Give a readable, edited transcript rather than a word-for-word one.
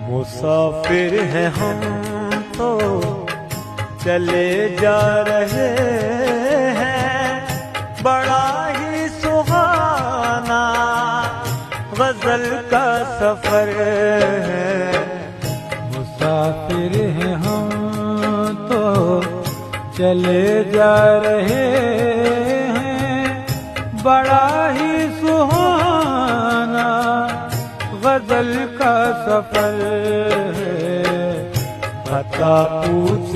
मुसाफिर हैं हम तो चले जा रहे हैं, बड़ा ही सुहाना गजल का सफर है। मुसाफिर हैं हम तो चले जा रहे हैं, बड़ा ही सुहाना गजल का सफर है। पता पूछ